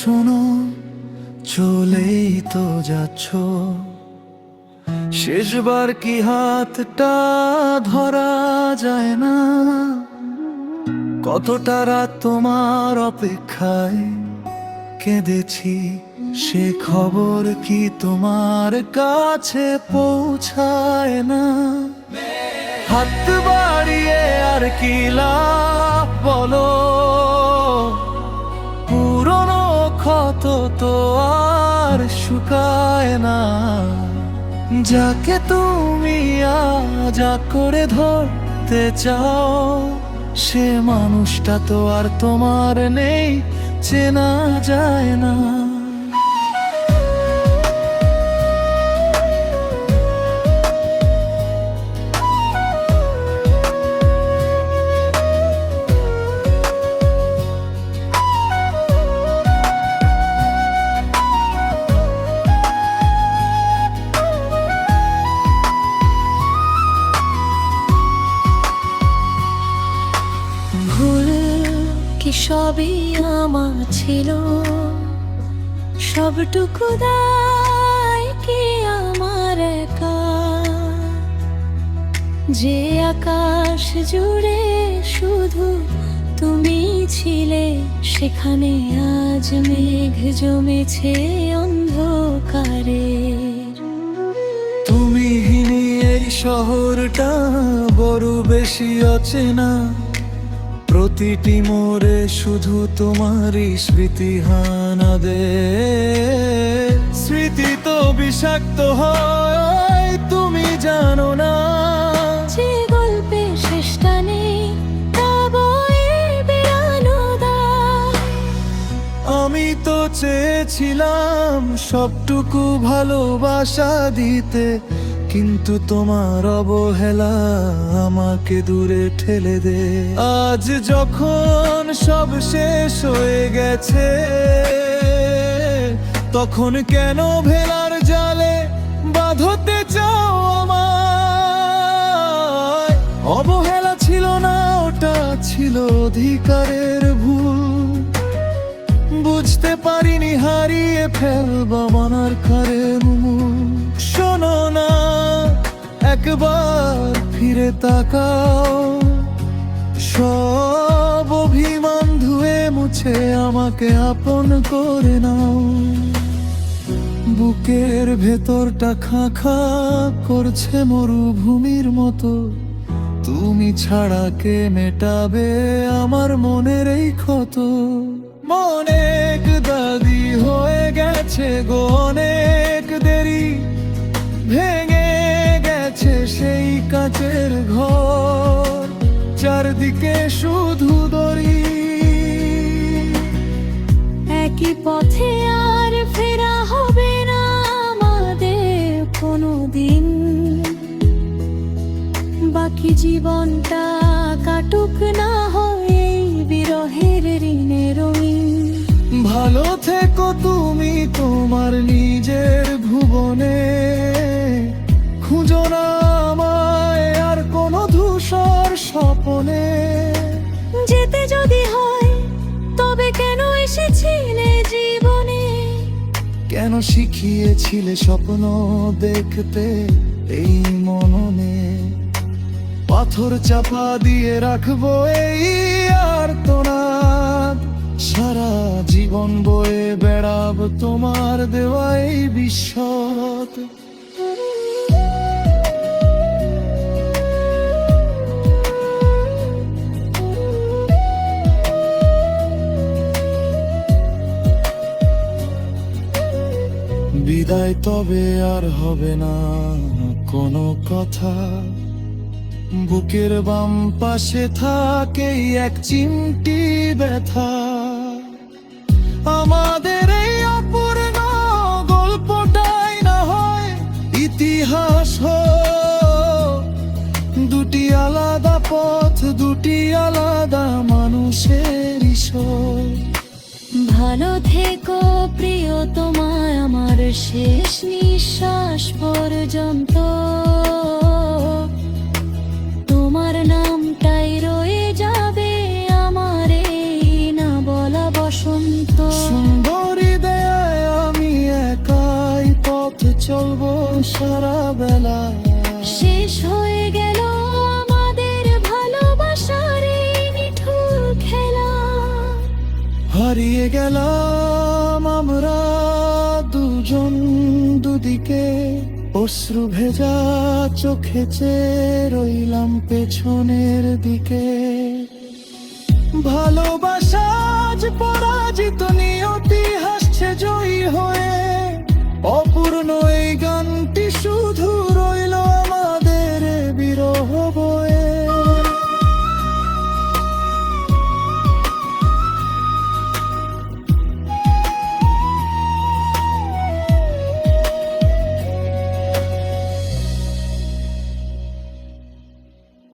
শোনো, চলেই তো যাচ্ছ, শেষবার কি হাতটা ধরা যায় না? কতটা রাত তোমার অপেক্ষায় কেঁদেছি, সে খবর কি তোমার কাছে পৌঁছায় না? হাত বাড়িয়ে আর কি লাভ বলো, পুরনো ক্ষত তো আর শুকায় না। যাকে তুমি আজ করে ধরতে চাও, সে মানুষটা তো আর তোমার নেই, চেনা যায় না। ভুল কি সবই আমার ছিল, সবটুকু দায় কি আমার একা? যে আকাশ জুড়ে শুধু তুমি ছিলে, সেখানে আজ মেঘ জমেছে অন্ধকারে। তুমিহীনই এই শহরটা বড় বেশি অচেনা, প্রতিটি মোড়ে শুধু তোমারই স্মৃতি হানা দে। স্মৃতি তো বিষাক্ত হয়, তুমি জানো না? যে গল্পে শেষটা নেই, তা বয়ে বেড়ানো দায়। আমি তো চেয়েছিলাম সবটুকু ভালোবাসা দিতে, কিন্তু তোমার অবহেলা আমাকে দূরে ঠেলে দে। আজ যখন সব শেষ হয়ে গেছে, তখন কেন ভেলার জালে বাঁধতে চাও আমায়? অবহেলা ছিল না, ওটা ছিল অধিকারের ভুল। বুঝতে পারিনি হারিয়ে ফেলবা মানার কারের মূল। শোনো না, একবার ফিরে তাকাও, সব অভিমান ধুয়ে মুছে আমাকে আপন করে নাও। বুকের ভেতরটা খা খা করছে মরুভূমির মতো, তুমি ছাড়া কে মেটাবে আমার মনের এই ক্ষত? অনেক দাদি হয়ে গেছে গো, অনেক দেরি, ভেঙে গেছে সেই কাচের ঘর, চারদিকে শুধু দড়ি। একই পথে আর ফেরা হবে না আমাদের কোনোদিন। বাকি জীবনটা কাটুক না হয় এই বিরহের ঋণের ঋণ। ভালো থেকো তুমি তোমার নিজের ভুবনে, খুঁজো না আমায় আর কোনো ধূসর স্বপনে। যেতে যদি হয় তবে কেন এসেছিলে জীবনে? কেন শিখিয়েছিলে স্বপ্ন দেখতে এই মননে? পাথর চাপা দিয়ে রাখবো এই আর্তনাদ, সারা জীবন বয়ে বেড়াবো তোমার দেওয়া এই বিশ্বত। বিদায় তবে আর হবে না কোনো কথা, বুকের বাম পাশে থাকে এক চিমটি ব্যথা। আমাদের এই অপূর্ণ গল্পটাই না হয় ইতিহাস হোক, দুটি আলাদা পথ, দুটি আলাদা মানুষের ঈশ্বর। ভালো থেকো প্রিয় তোমায় আমার শেষ নিঃশ্বাস পর্যন্ত। তোমার নামটাই রয়ে যাবে আমার এই না বলা বসন্ত। সুন্দর সারা বেলা। শেষ হয়ে গেল আমাদের ভালোবাসার এই নিঠুর খেলা। হারিয়ে গেলাম আমরা দুজন দুদিকে, অশ্রু ভেজা চোখে চেয়ে রইলাম পেছনের দিকে। ভালোবাসা আজ পরাজিত, নিয়তি হাসছে জয়ী হয়ে।